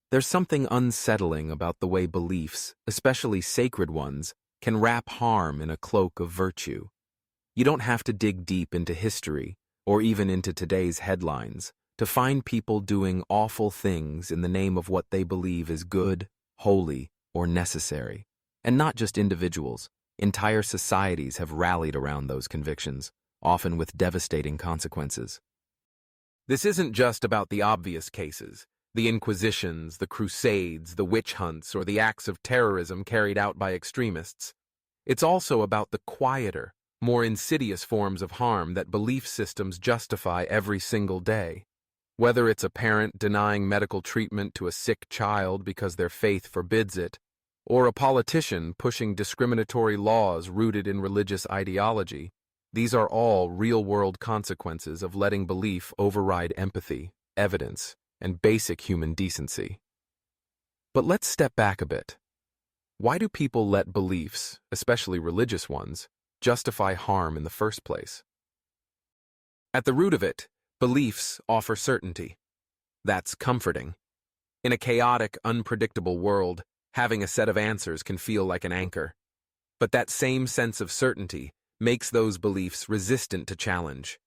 There's something unsettling about the way beliefs, especially sacred ones, can wrap harm in a cloak of virtue. You don't have to dig deep into history, or even into today's headlines, to find people doing awful things in the name of what they believe is good, holy, or necessary. And not just individuals. Entire societies have rallied around those convictions, often with devastating consequences. This isn't just about the obvious cases, the Inquisitions, the Crusades, the witch hunts, or the acts of terrorism carried out by extremists. It's also about the quieter, more insidious forms of harm that belief systems justify every single day. Whether it's a parent denying medical treatment to a sick child because their faith forbids it, or a politician pushing discriminatory laws rooted in religious ideology, these are all real-world consequences of letting belief override empathy, evidence, and basic human decency. But let's step back a bit. Why do people let beliefs, especially religious ones, justify harm in the first place? At the root of it, beliefs offer certainty. That's comforting. In a chaotic, unpredictable world, having a set of answers can feel like an anchor. But that same sense of certainty makes those beliefs resistant to challenge.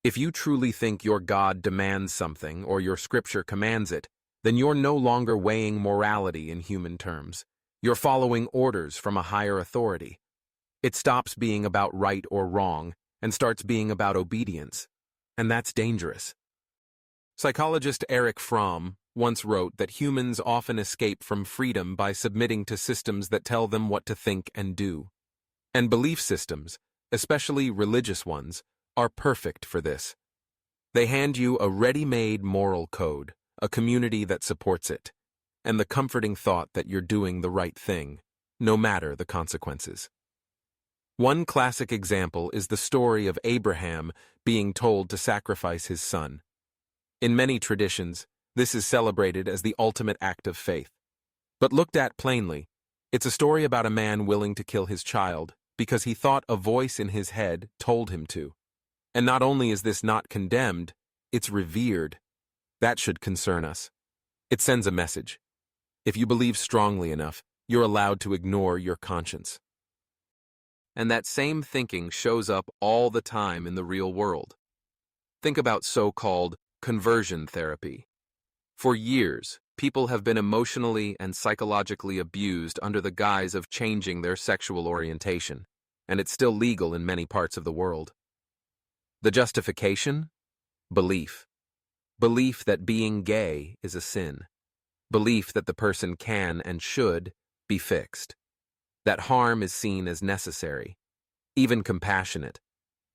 If you truly think your God demands something or your scripture commands it, then you're no longer weighing morality in human terms. You're following orders from a higher authority. It stops being about right or wrong and starts being about obedience. And that's dangerous. Psychologist Erich Fromm once wrote that humans often escape from freedom by submitting to systems that tell them what to think and do. And belief systems, especially religious ones, are perfect for this. They hand you a ready-made moral code, a community that supports it, and the comforting thought that you're doing the right thing, no matter the consequences. One classic example is the story of Abraham being told to sacrifice his son. In many traditions, this is celebrated as the ultimate act of faith. But looked at plainly, it's a story about a man willing to kill his child because he thought a voice in his head told him to. And not only is this not condemned, it's revered. That should concern us. It sends a message. If you believe strongly enough, you're allowed to ignore your conscience. And that same thinking shows up all the time in the real world. Think about so-called conversion therapy. For years, people have been emotionally and psychologically abused under the guise of changing their sexual orientation, and it's still legal in many parts of the world. The justification? Belief. Belief that being gay is a sin. Belief that the person can and should be fixed. That harm is seen as necessary, even compassionate,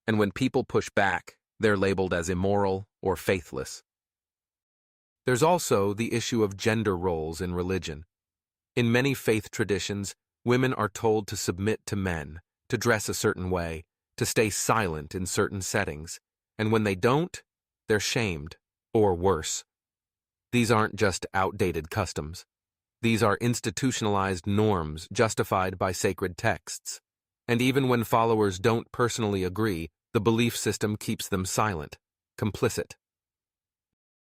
and when people push back, they're labeled as immoral or faithless. There's also the issue of gender roles in religion. In many faith traditions, women are told to submit to men, to dress a certain way, to stay silent in certain settings, and when they don't, they're shamed, or worse. These aren't just outdated customs. These are institutionalized norms justified by sacred texts. And even when followers don't personally agree, the belief system keeps them silent, complicit.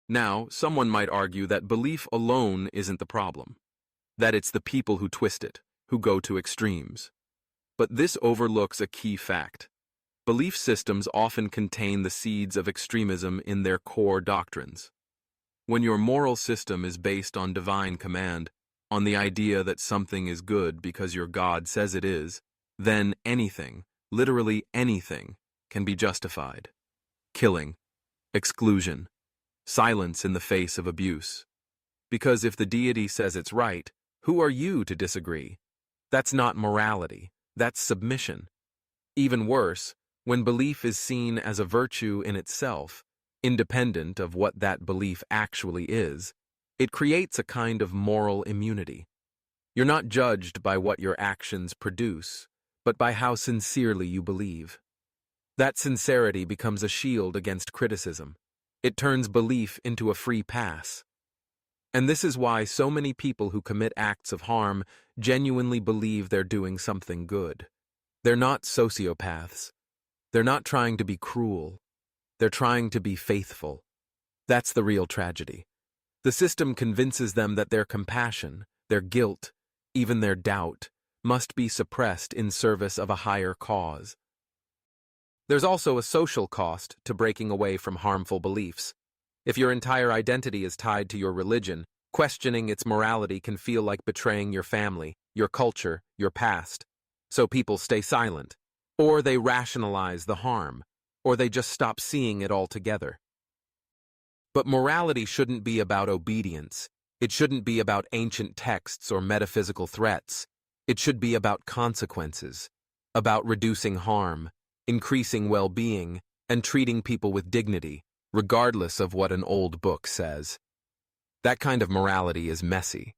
Now, someone might argue that belief alone isn't the problem, that it's the people who twist it, who go to extremes. But this overlooks a key fact. Belief systems often contain the seeds of extremism in their core doctrines. When your moral system is based on divine command, on the idea that something is good because your God says it is, then anything, literally anything, can be justified. Killing, exclusion, silence in the face of abuse. Because if the deity says it's right, who are you to disagree? That's not morality, that's submission. Even worse, when belief is seen as a virtue in itself, independent of what that belief actually is, it creates a kind of moral immunity. You're not judged by what your actions produce, but by how sincerely you believe. That sincerity becomes a shield against criticism. It turns belief into a free pass. And this is why so many people who commit acts of harm genuinely believe they're doing something good. They're not sociopaths. They're not trying to be cruel. They're trying to be faithful. That's the real tragedy. The system convinces them that their compassion, their guilt, even their doubt, must be suppressed in service of a higher cause. There's also a social cost to breaking away from harmful beliefs. If your entire identity is tied to your religion, questioning its morality can feel like betraying your family, your culture, your past. So people stay silent, or they rationalize the harm, or they just stop seeing it altogether. But morality shouldn't be about obedience. It shouldn't be about ancient texts or metaphysical threats. It should be about consequences, about reducing harm, increasing well-being, and treating people with dignity, regardless of what an old book says. That kind of morality is messy.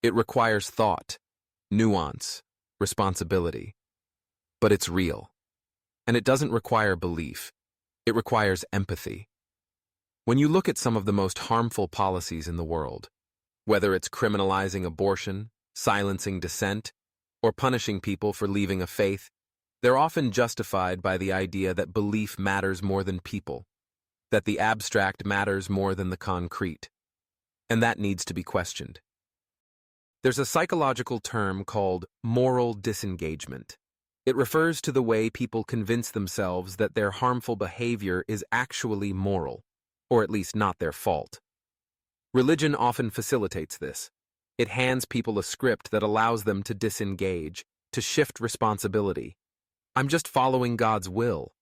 It requires thought, nuance, responsibility. But it's real. And it doesn't require belief. It requires empathy. When you look at some of the most harmful policies in the world, whether it's criminalizing abortion, silencing dissent, or punishing people for leaving a faith, they're often justified by the idea that belief matters more than people, that the abstract matters more than the concrete. And that needs to be questioned. There's a psychological term called moral disengagement. It refers to the way people convince themselves that their harmful behavior is actually moral, or at least not their fault. Religion often facilitates this. It hands people a script that allows them to disengage, to shift responsibility. I'm just following God's will.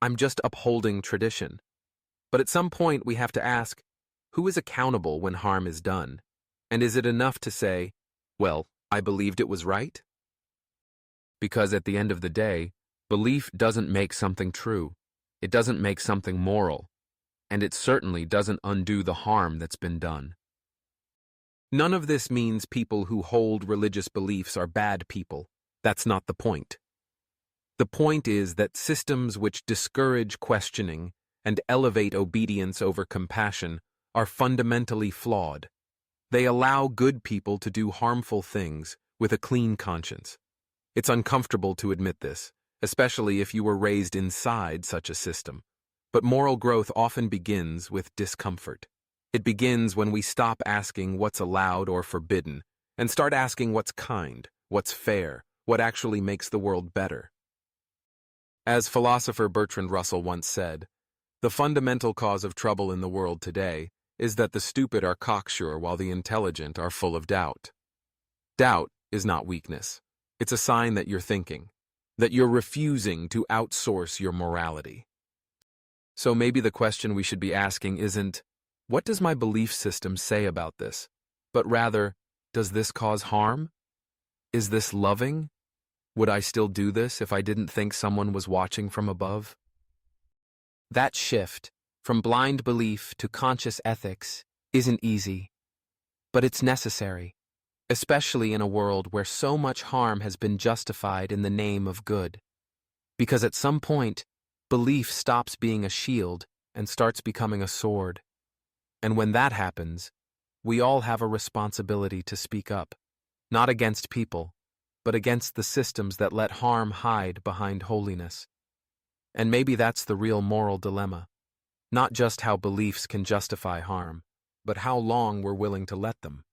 I'm just upholding tradition. But at some point we have to ask, who is accountable when harm is done? And is it enough to say, well, I believed it was right? Because at the end of the day, belief doesn't make something true. It doesn't make something moral. And it certainly doesn't undo the harm that's been done. None of this means people who hold religious beliefs are bad people. That's not the point. The point is that systems which discourage questioning and elevate obedience over compassion are fundamentally flawed. They allow good people to do harmful things with a clean conscience. It's uncomfortable to admit this, especially if you were raised inside such a system. But moral growth often begins with discomfort. It begins when we stop asking what's allowed or forbidden and start asking what's kind, what's fair, what actually makes the world better. As philosopher Bertrand Russell once said, the fundamental cause of trouble in the world today is that the stupid are cocksure while the intelligent are full of doubt. Doubt is not weakness. It's a sign that you're thinking, that you're refusing to outsource your morality. So maybe the question we should be asking isn't, what does my belief system say about this? But rather, does this cause harm? Is this loving? Would I still do this if I didn't think someone was watching from above? That shift, from blind belief to conscious ethics, isn't easy. But it's necessary, especially in a world where so much harm has been justified in the name of good. Because at some point, belief stops being a shield and starts becoming a sword. And when that happens, we all have a responsibility to speak up, not against people, but against the systems that let harm hide behind holiness. And maybe that's the real moral dilemma, not just how beliefs can justify harm, but how long we're willing to let them.